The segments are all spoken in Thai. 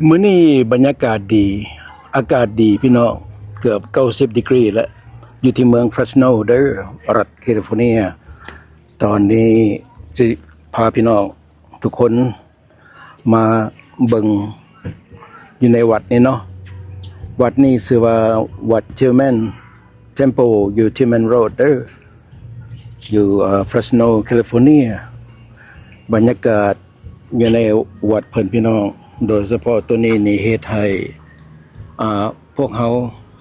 มื้อนี้บรรยากาศดีอากาศดีพี่น้องเกือบ90ดีกรีแล้วอยู่ที่เมืองฟร e สโนเด้อรัฐแคลิฟอร์เนียตอนนี้จะพาพี่น้องทุกคนมาเบิ่งอยู่ในวัดนี้เนาะวัดนี้ชื่อว่าวัดเทลแมนเทมเพิลอยู่เทลแมนโรดเด้ออยู่ฟร e สโนแคลิฟอร์เนียบรรยากาศอยู่ในวัดเพิ่นพี่น้องโดยเฉพาะตัวนี้นี่เฮ็ดให้พวกเขา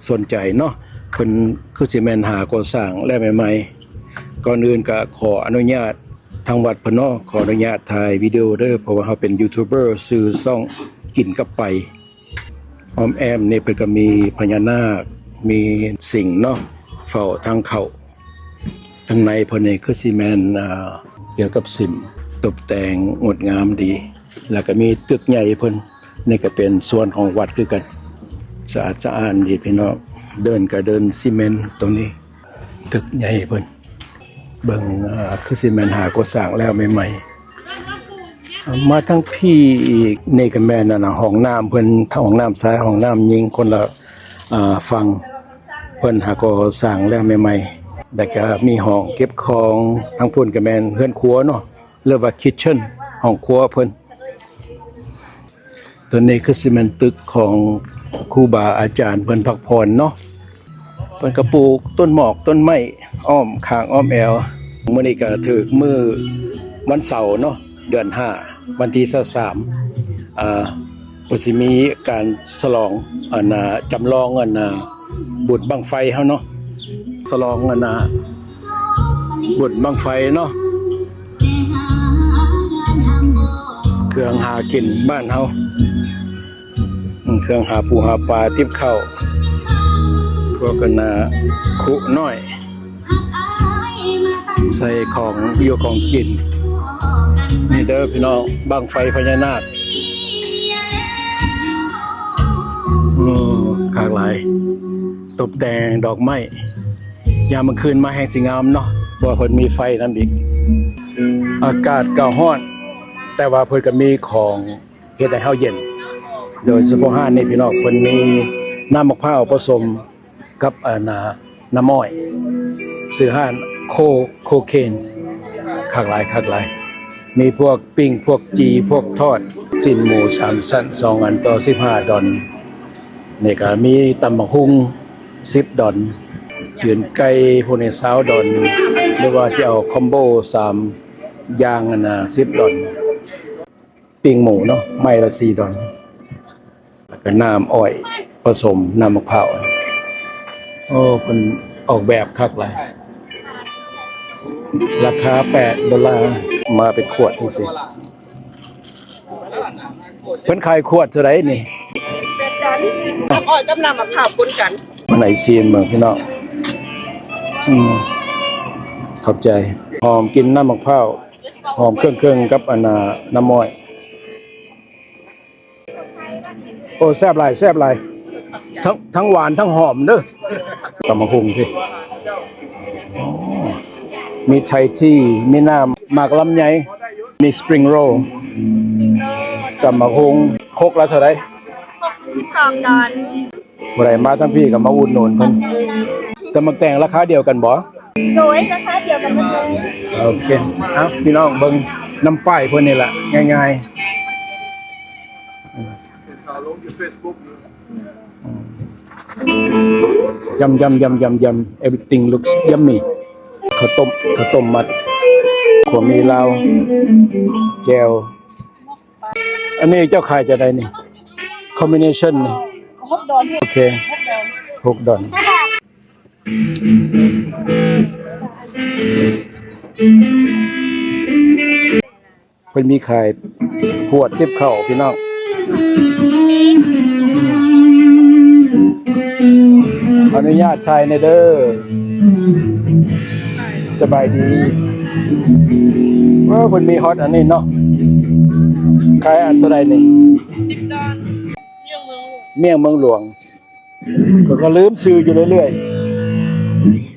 สนใจเนาะเพิ่นคือสิแม่นหาก่อสร้างและใหม่ๆก่อนอื่นก็ขออนุญาตทางวัดเพิ่นเนาะขออนุญาตถ่ายวิดีโอเด้อเพราะว่าเฮาเป็นยูทูบเบอร์ซื้อซ่องกินกับไปอ้อมแอมนี่เพิ่นก็มีพญานาคมีสิงห์เนาะเฝ้าทางเข้าทางในเพิ่นนี่คือสิแม่นเกี่ยวกับสิมตกแต่งงดงามดีแล้วก็มีตึกใหญ่เพิ่นนี่ก็เป็นส่วนของวัดคือกันสะอาดสะอ้านดีพี่น้องเดินก็เดินซีเมนต์ตรงนี้ตึกใหญ่เพิ่นเบิ่งคือซีเมนต์หาก่อสร้างแล้วใหม่ๆมาทั้งพี่อีกนี่ก็แม่นน่ะห้องน้ำเพิ่นห้องน้ำซ้ายห้องน้ำยิงคนละฝั่งเพิ่นหาก่อสร้างแล้วใหม่ๆแล้วก็มีห้องเก็บของทั้งพุ่นก็แม่นเฮือนครัวเนาะเรียกว่าคิทเช่นห้องครัวเพิ่นตัวนี้คือสิเป็นตึกของครูบาอาจารย์เพิ่นพักผ่อนเนาะเพิ่นก็ปลูกต้นหมอกต้นไม้อ้อมข้างอ้อมแอวมื้อนี้ก็ถึกมื้อวันเสาร์เนาะเดือน5วันที่23เพิ่นสิมีการฉลองจำลองบุญบั้งไฟเฮาเนาะฉลองบุญบั้งไฟเนาะเครื่องหากินบ้านเฮาเครื่องหาปูหาปลาทิพเข้าพวกกันคุน้อยใส่ของอยู่ของกินนี่เด้อพี่น้องบั้งไฟพญานาคข้างหลายตบแต่งดอกไม้ยามมื้อคืนมาแห่งสิงามเนาะเพราะเพิ่นมีไฟนำอีกอากาศก็ร้อนแต่ว่าเพิ่นก็มีของเฮ็ดให้เฮาเย็นโดยเฉพาะห้านนี่พี่น้องเพิ่นมีน้ำมะพร้าวผสมกับน้ำอ้อยซื้อห้านโคเคนคักหลายมีพวกปิ้งพวกจีพวกทอดสิ้นหมู3ชั้น2อันต่อ15ดอลนี่ก็มีตำบักหุ่ง10ดอลยืนไก่พวกนี้20ดอลหรือว่าสิเอาคอมโบ3อย่าง10ดอลปิ้งหมูเนาะไม้ละ4ดอลแล้วก็น้ำอ้อยผสมน้ำมะพร้าวโอ้เพิ่นออกแบบคักหลายราคา$8มาเป็นขวดจังซี่เพิ่นขายขวดเท่าไหร่นี่8ดอลน้ำอ้อยกับน้ำมะพร้าวปนกันอันไหนซีนเบิ่งพี่น้องขอบใจหอมกินน้ำมะพร้าวหอมเครื่องกับน้ำอ้อยโอ้แซ่บหลายทั้งหวานทั้งหอมเด้อตำบักหุ่งพี่มีไทยที่มีน้ำหมากลำไยมีสปริงโรลตำบักหุ่งคกละเท่าไหร่12ดอลบ่ได้มาทั้งพี่ก็มาอุดหนุนเพิ่นแต่มักแต่งราคาเดียวกันบ่โดยราคาเดียวกันหมดเลยโอเคพี่น้องเบิ่งน้ำป้ายเพิ่นนี่แหละง่ายๆยำ everything looks yummy ข้าวต้มมัดขัวมีลาวแจ่วอันนี้เจ้าขายจะได้นี่ combination นี่6ดอลโอเค6ดอลเพิ่นมีขายขวดทิพเข้าพี่น้องอนุญาตถ่ายในเด้อสบายดีว่าเพิ่นมีฮอตอันนี้เนาะขายอันเท่าไหร่นี่10ดอลเมี่ยงเมืองหลวงก็ลืมซื้ออยู่เรื่อย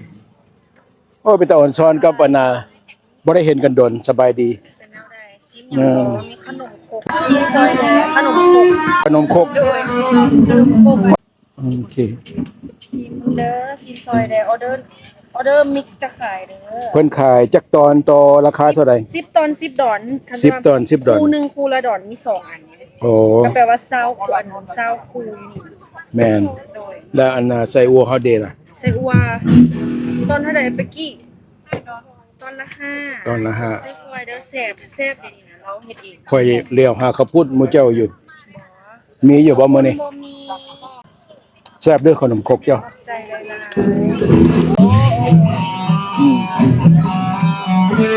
ๆโอ้ไปตะอ่อนซ้อนกับบ่ได้เห็นกันโดนสบายดีเป็นแนวใดซิมยังมีขนมครกซิมซอยแดงขนมครก ขนมครก โดยขนมครก โอเค ซีมเด้อซีมซอยเด้อออเดอร์มิกซ์จะขายเด้อ เพิ่นขายจักตอนต่อราคาเท่าใด 10 ตอน 10 ดอน 10 ตอน 10 ดอน คู่หนึงคู่ละดอนมี2อันนี้ โอ้ ก็แปลว่า20คู่อัน20คู่นี่ แม่น โดย แล้วอันน่ะใส่อัวเฮาเดล่ะ ใส่อัวตอนเท่าไหร่เป๊กกี้ตอนละ5 ตอนละห้า ใส่ซอยเด้อแซ่บดีนะเราเฮ็ดเอง ข่อยเลี้ยวหาข้าวปุ้นหมู่เจ้าอยู่ มีอยู่บ่มื้อนี้ บ่มี แซ่บเด้อขนมครกเจ้า ใจเลยนะ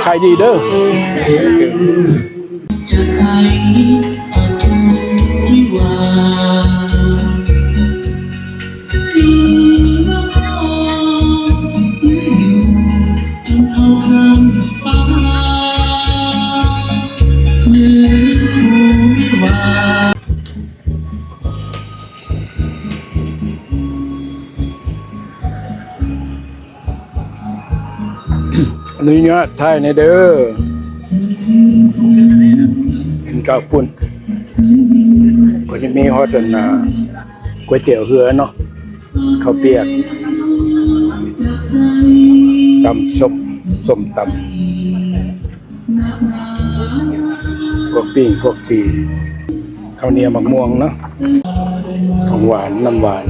ขายดีเด้อ จะใครอาจรู้ที่ว่าอยู่รอบจนเอาข้ามฟ้าเหมือนผู้วิวา อนุญาตถ่ายในอยเด้อเห็นข้าวปุ้นก็จะมีฮอตอันน่ะก๋วยเตี๋ยวเรือเนาะข้าวเปียกตำส้มตำพวกปิ้งพวกจีข้าวเหนียวมะม่วงเนาะของหวานน้ำหวาน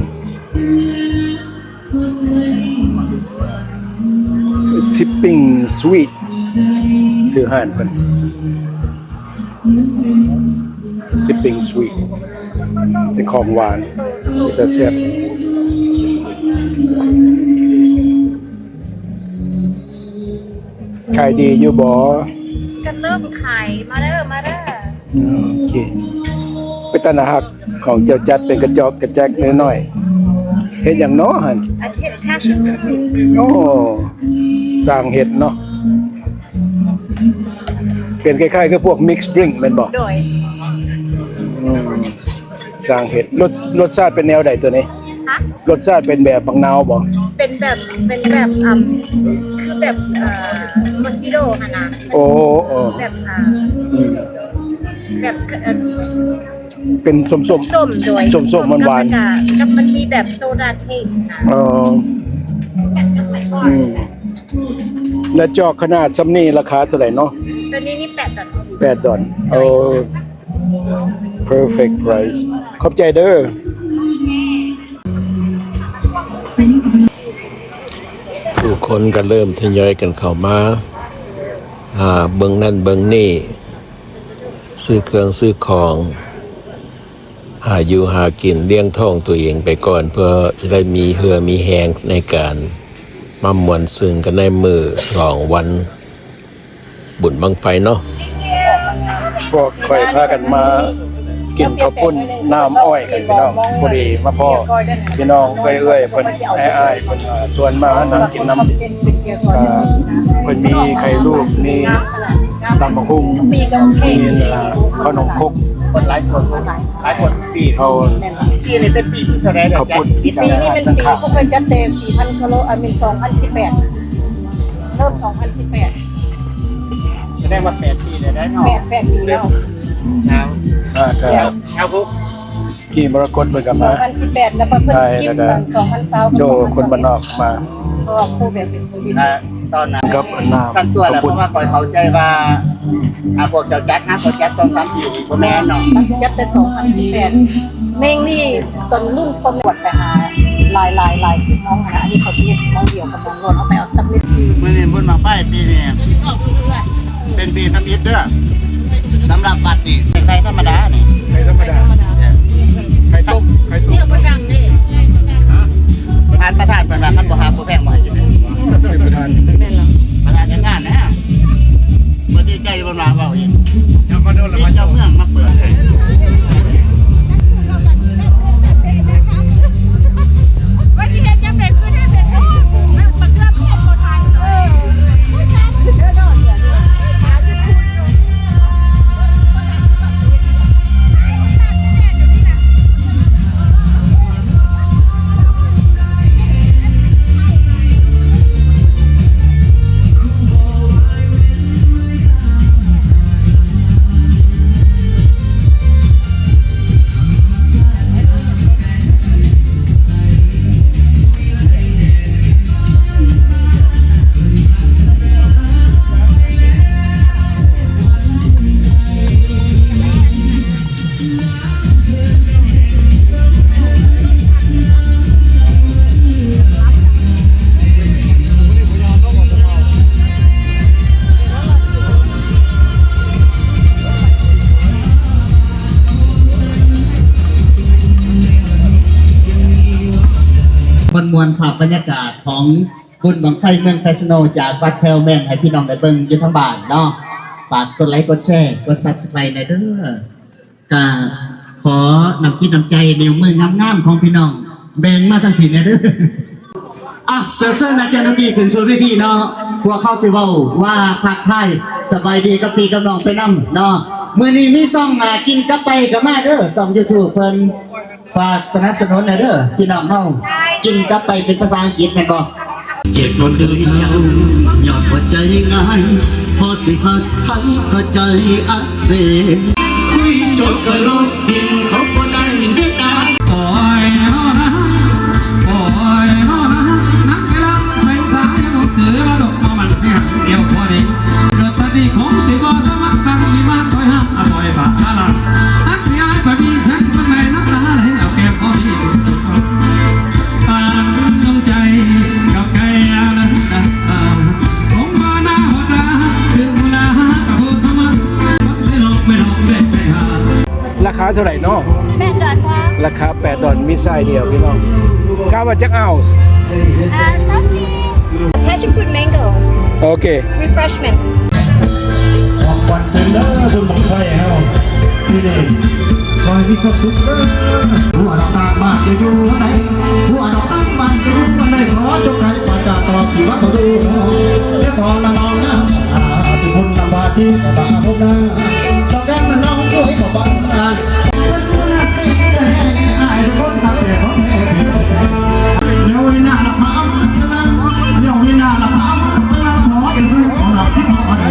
sipping sweet ซื้อห่านเพิ่น sipping sweet เป็นของหวานจะแซ่บขายดีอยู่บ่ กันเริ่มขายมาเด้อโอเคเป็นตาหนาหักของเจ้าจัดเป็นกระจอกกระแจกน้อยๆเฮ็ดหยังเนาะหั่น อาทิตย์passion โอ้สร้างเห็ดเนาะเป็นคล้ายๆกับพวก mixed drink แม่นบ่ โดย สร้างเห็ดรสชาติเป็นแนวใดตัวนี้ ฮะ รสชาติเป็นแบบบักนาวบ่ เป็นแบบคือแบบมอฮิโร่ค่ะนะ โอ้โอ้ แบบอืม แบบเป็นส้ม ส้มโดย ส้มๆหวานๆ กับมันมีแบบโซดาเทสนะ ๆอืมแล้วจอกขนาดซ้ำนี้ราคาเท่าไหร่เนาะ ตัวนี้นี่8 ดอล 8 ดอลโอ้ perfect price ขอบใจเด้อผู้คนก็เริ่มทยอยกันเข้ามาเบิ่งนั่นเบิ่งนี่ซื้อเครื่องซื้อของหาอยู่หากินเลี้ยงท้องตัวเองไปก่อนเพื่อจะได้มีเหือมีแหงในการมามวนซึ้งกันในมือ2 วันบุญบังไฟเนาะพวกค่อยพากันมากินข้าวปุ้นน้ำอ้อยกันพี่น้องพอดีมาพ่อพี่น้องเอ้ยๆเพิ่นอ้ายๆเพิ่นชวนมานั่งกินน้ำเพิ่นมีไข่ลูกมีตำบักหุ่งมีขนมครก คนหลายคนปี เขา ปีนี้เป็นปีที่เท่าไรเดี๋ยว ข้าว จะ ปุ้น คิด ปีนี้เป็นปีพวกเคยจัดเต็ม4,000กิโล2018 เริ่ม 2018 แสดงว่า8 ปีเลยได้เนาะ 8ปีแล้ว ชาว ก็ ชาวพุก กี่มรกตเพิ่นก็มา 2018แล้วก็เพิ่นสกิปกัน2020 โจคนบ้านนอกมา เพราะว่าโควิดเป็นโควิด ตอนนั้น กับน้ำ สั้นตัวแหละเพ ข้าวปุ้น ราะว่าคอยเข้าใจว่าพวกเจ้าจัดเขาจัด2-3 ปีนี่บ่แม่นเนาะ จัดแต่2018 mainly ตอนรุ่นคนหวดไปหาลายพี่น้องนะอันนี้เขาสิเฮ็ดน้องเดียวกับน้องรอนเอาไปเอาซับมิด มื้อนี้บุญมาไฟปีนี้เป็นปีทำอิฐเด้อสำหรับบัตรนี่ใครธรรมดานี่ ไข่ธรรมดาไข่ต้มเนี่ยบ่ดังเด้ ทานประธานเพิ่นว่าคันบ่หาผู้แพงบ่ให้กินเลย เป็นประธาน แม่นล่ะ ประธานจัดงานนะบ่ดีใจเพิ่นว่าเว้าอีก เดี๋ยวมาโดนแล้ว มี มา เจ้าเมืองมาเปิดให้ ว่าที่เห็นจะเป็นคือได้เป็นโอ้มันมันเริ่มเห็นคนไทยเลยผู้ชายเดินหน่อยเดี๋ยวหาจะพูดอยู่ มวลภาพบรรยากาศของบุญบังไฟเมืองแฟชั่นโนจากวัดแพลแมนให้พี่น้องได้เบิ่งอยู่ทั้งบ้านเนาะฝากกดไลค์กดแชร์กด Subscribe ในเด้อกาขอนำจิตนำใจเดียวมืองามๆของพี่น้องแบ่งมาทั้งผิดในเด้ออ่ะเสือเสื้อนักเจ้าหน้าที่ขึ้นสู่เวทีเนาะพวกเขาสิเว้าว่าทักทายสบายดีกับพี่กับน้องไปนำเนาะมื้อนี้มีซ่องกินกับไปกับมาเด้อซ่อง YouTube เพิ่นฝากสนับสนุนหน่อยเด้อพี่น้องเฮากินกับไปเป็นภาษาอังกฤษแม่นบ่เจ็บบ่คือเจ้ายอดหัวใจง่ายพอสิหักทั้งหัวใจอักเสบคุยจบก็ลบทิ้งเขาบ่ได้เสียดาย โอ้ยโอ้นะโอ้ยโอ้นะนักกีฬาเป็นสายลูกเสือดอกมามันไม่หักเดียวพอดีเกิดสติของสิบสมัครตั้งมีมันคอยห้ามอร่อยบาทละนักเสียไปมีฉันคนไหนนักละให้เอาแก้มพอดีปานจงใจกับใครนั้นผมมาหน้าหัวตาถึงเวลากับผู้สมัครไม่ลงเด็ดไปหา ราคาเท่าไหร่เนาะ $8พอ ราคา$มีไซส์เดียวพี่น้องกาว่าจักเอาส์ sausage passion fruit mango โอเค refreshment ออกวันเสร็จแล้วคุณบังไฟเฮาที่นี่คอยมีความสุขเด้อหัวดอกตาบ้านจะอยู่ไหนหัวดอกตาบ้านจะอยู่ไหนขอจงใจมาจากตอบที่ว่าเขาดูจะขอละน้องนะที่คนลำบากที่ลำบากพบหน้าสองแก้มมันน้องช่วยขอบ้านกันไอ้คนทำแต่ของแท้เดี๋ยววินาละพามฉะนั้นเดี๋ยววินาละพามฉะนั้นขอเป็นผู้ของเราที่ขอได้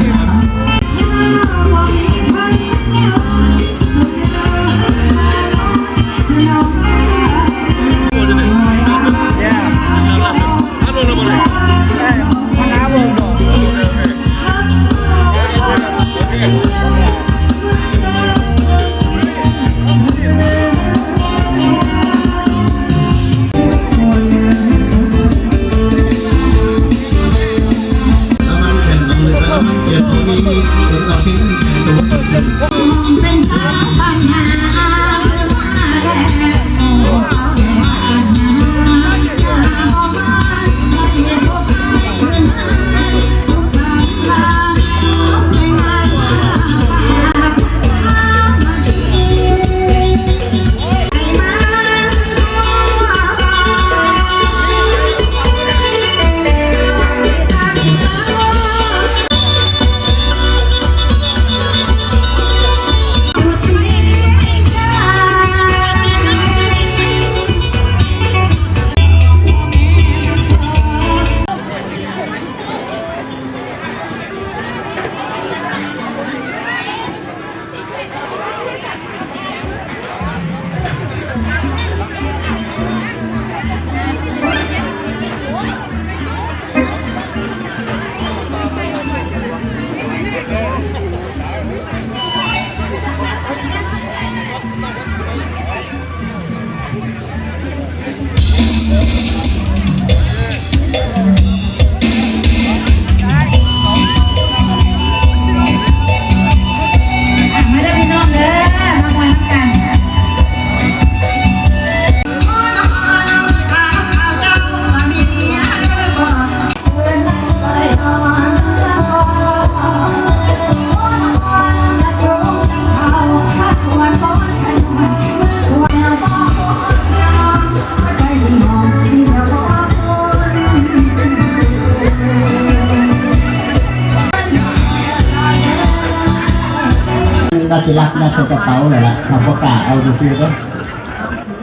ราชลักษณ์ราชกระเป๋าเลยล่ะทำประกาศเอาดูซิก็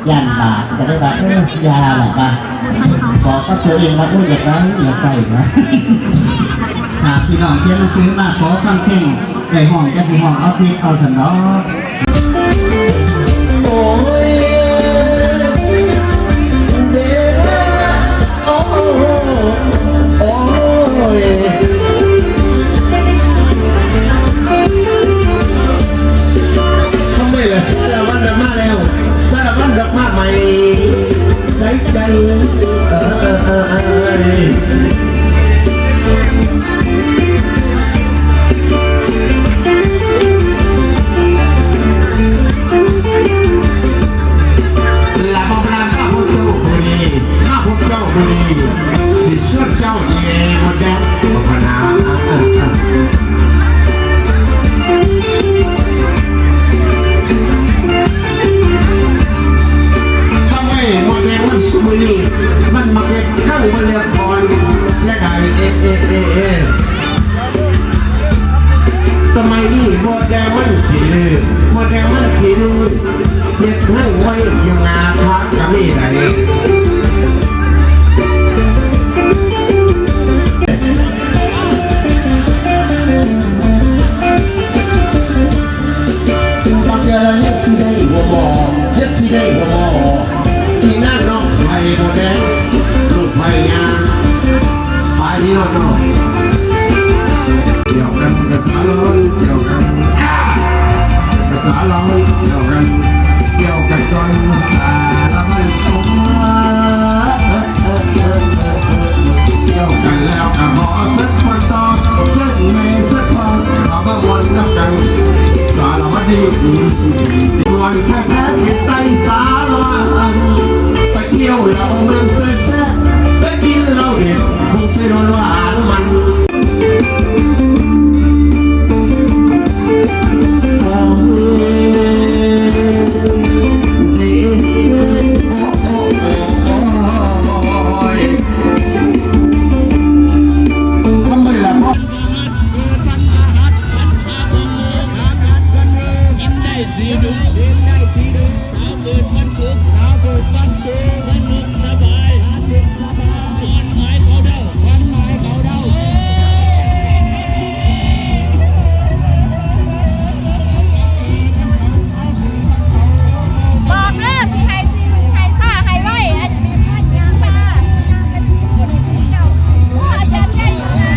ย่านบาทจะได้แบบยาแหละป่ะบอกก็ตัวเองมาด้วยอยากได้อยากใส่นะหากพี่น้องเที่ยวซื้อมาขอฟังเพลงในห้องจะสิห้องเอาที่เอาถนอโอ้ยเด้อโอ้โอ้ยสารวัตรดอกมาแล้วสารวัตรดอกมาใหม่ใส่ใจลาบอลามาพุทธเจ้าบุรีมาพุทธเจ้าบุ ไว้ยังนาทางจะมีไหนบางเดือนเฮ็ดสิได้หัวหมอเฮ็ดสิได้หัวหมอที่หน้าน้องไผ่โบแดงลูกไผ่ยางไปที่น้องเกี่ยวกันกับสาลอยเกี่ยวกันกับสาลอยเกี่ยวกันเกี่ยวกันจนสาละไม่ตกเกี่ยวกันแล้วก็ขอสักวันต่อสักไม่สักวันขอบางวันนับกันสารวัตรดีวันแท้ๆอยู่ใต้สาลอยไปเที่ยวเราเมืองแซ่บๆไปกินเหล้าเด็ดคงเสียโดนว่ามัน บอกเลิกใครซีใครฆ่าใครไว้อันนี้พันยางมาอาจารย์ใหญ่อยู่นะ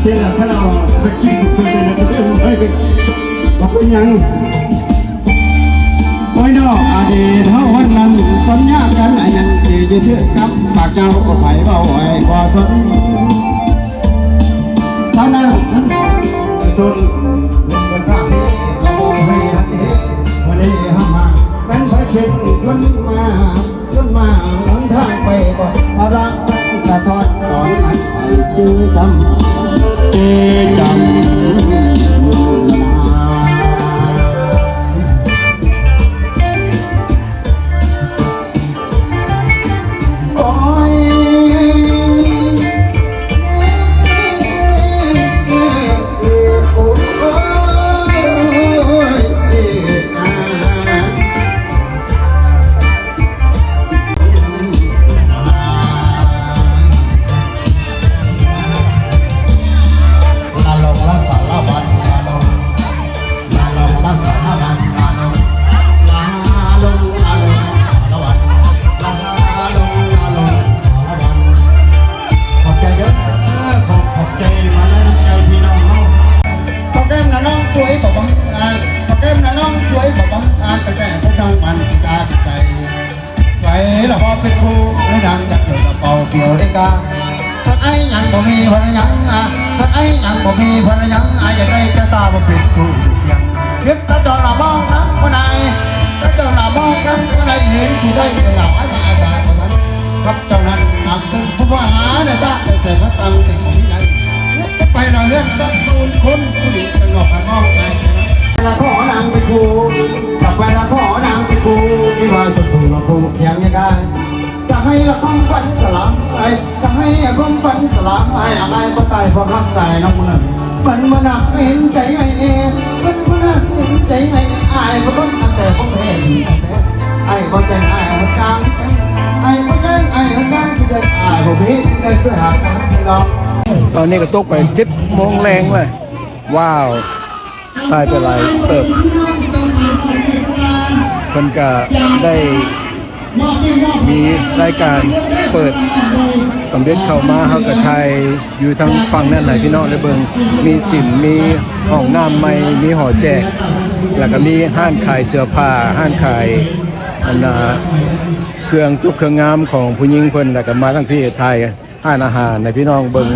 เจ้าถ้าเราไปกินคนเดียวก็ได้ไม่บอกเป็นยังโอ้ยน้องอดีตเท่าวันนั้นสัญญากันอันยังที่จะถือกับปากเจ้าก็ไผ่เบาไว้พอสนตอนนั้นต้นเป็นข้าพี่กระโปรงให้ฮันเฮวันนี้ห้ามมาเป็นพระเช่นคนมาหนทางไปบ่รักสะท้อนตอนนั้นไอ้ชื่อจำ กาสักไอ้ยังบ่มีพลังยังสักไอ้ยังบ่มีพลังยังอยากได้จะตาบ่เป็นผู้ยังยึดตาจอหน้ามองนั้นคนใดตาจอหน้ามองนั้นคนใดเห็นผู้ใดเหล่าไอ้มาอาสาคนนั้นรับเจ้านั้นนำเป็นผู้ว่าหาเนี่ยจ้าแต่พระตังสิ่งของนี้นั้นไปเราเรื่องสักตูนคนผู้หญิงสงบมองใจเวลาขอนางเป็นครูกับเวลาขอนางเป็นครูที่ว่าสุดถูกเราผูกยังไม่ได้จะให้ละครฝันสลามไปจะให้ละครฝันสลามไปอะไรก็ตายเพราะรักใจน้องมันมันหนักเห็นใจไงเนี่ยมันหนักเห็นใจไงไอ้ก็ต้องแต่ผมเห็นไอ้ก็ใจไอ้หัวใจไอ้ก็ใจไอ้หัวใจที่ได้ไอ้ผมเห็นได้เสื้อหากันไม่ลอง ตอนนี้ก็ตกไป7 โมงแรงเลยว้าวตายไปหลายเติบเพิ่นก็ได้มีรายการเปิดสำเร็จเข้ามาเฮาก็ถ่ายอยู่ทางฝั่งนั่นแหละพี่น้องได้เบิ่งมีสินมีห้องน้ำใหม่มีหอแจกแล้วก็มีห้านขายเสื้อผ้าห้านขายอันน่ะเครื่องจุกเครื่องงามของผู้หญิงเพิ่นแล้วก็มาทั้งที่ไทยห้านอาหารในพี่น้องเบิ่ง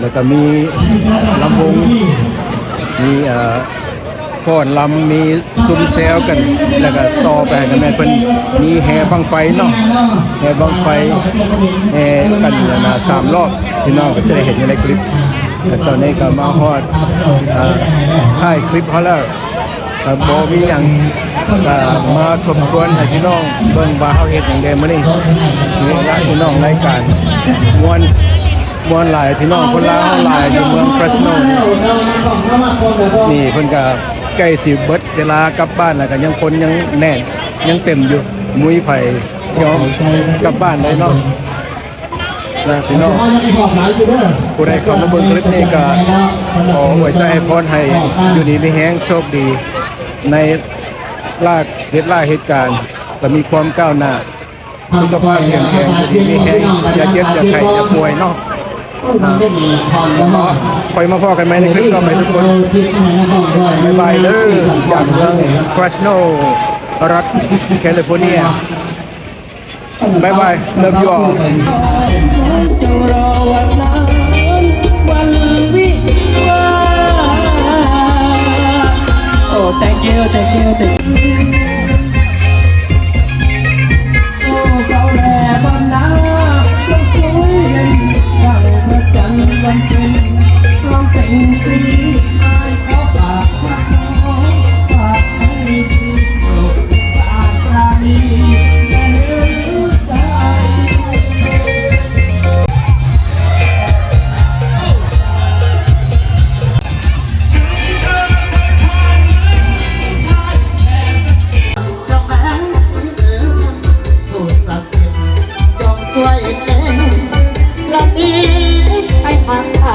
แล้วก็มีลำวงมีฟ้อนลำมีซุ้มแซวกันแล้วก็ต่อไปกันแม่นเพิ่นมีแห่บังไฟเนาะแห่บังไฟแห่กันนะ3 รอบพี่น้องก็จะได้เห็นอยู่ในคลิปแต่ตอนนี้ก็มาฮอดถ่ายคลิปเฮาแล้วก็บ่มีหยังก็มาทบทวนให้พี่น้องเบิ่งว่าเฮาเฮ็ดหยังได้มื้อนี้นี่ละพี่น้องรายการม่วนหลายพี่น้องคนลาวหลายอยู่เมืองเฟรชโนนี่เพิ่นก็ใกล้สิเบิดเวลากลับบ้านแล้วก็ยังคนยังแน่นยังเต็มอยู่มุ้ยไผยอมกลับบ้านได้เนาะนะพี่น้องผู้ใดเข้ามาเบิ่งคลิปนี้ก็ขออวยพรให้พรให้อยู่ดีมีแฮงโชคดีในเหตุการณ์และมีความก้าวหน้าสุขภาพแข็งแรงอยู่ดีมีแฮงอย่าเจ็บอย่าไข้อย่าป่วยเนาะคอยมาพอกันไหมในคลิปต่อไปทุกคนบ๊ายบายเลยจากเมืองฟรชโนรัฐแคลิฟอร์เนียบ๊ายบาย love you all จะรอวันนั้นวันวิวาโอ้ thank you โอ้เขาแลบ้านนาต้องสวยเย็นดังพระจันทร์วันเพ็ญร้องแต่งสีไอ้เขาฝากมาน้องฝากให้ดีโปรดฝากปราณีและเลือใจ จงแม้สิ่งอื่นผู้ศักดิ์สิทธิ์จงช่วยเอ็นและนี้ให้มันหา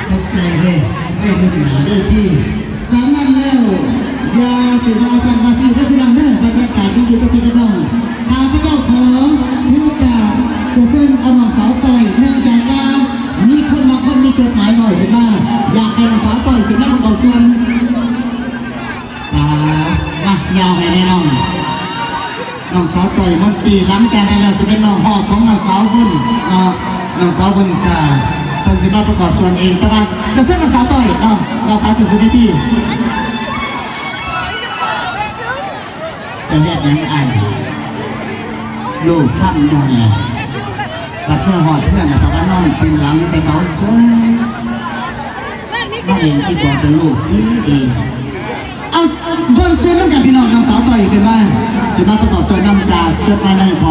ตกใจเลยไม่รู้หนาได้ที่สำนักแล้วยาสีมาสังมาสีก็คือดังนั้นบรรยากาศที่อยู่กับพี่น้องข้าพเจ้าขอถือการเส้นเอาหนังสาวต่อยเนื่องจากว่ามีคนบางคนมีจดหมายหน่อยเป็นว่าอยากให้หนังสาวต่อยถึงแม้ต้องชวนยาวไปแน่นอนน้องสาวต่อยมันตีหลังจากนั้นแล้วจะเป็นน้องหอบของน้องสาวบุญน้องสาวบุญกาเป็นสิมาประกอบส่วนเองแต่ว่าเส้นน้องสาวต่อยเราพาถึงสุดที่ จะเรียกยังไงลูกข้ามดูแลกับเพื่อหอดเพื่อนแต่ว่านอนกินหลังใส่เขาสวยมาเองที่บอกเป็นลูกดีเอาคนซื้อน้ำกับพี่น้องนางสาวต่อยเป็นว่าสิมาประกอบส่วนนำจากจดหมายในของ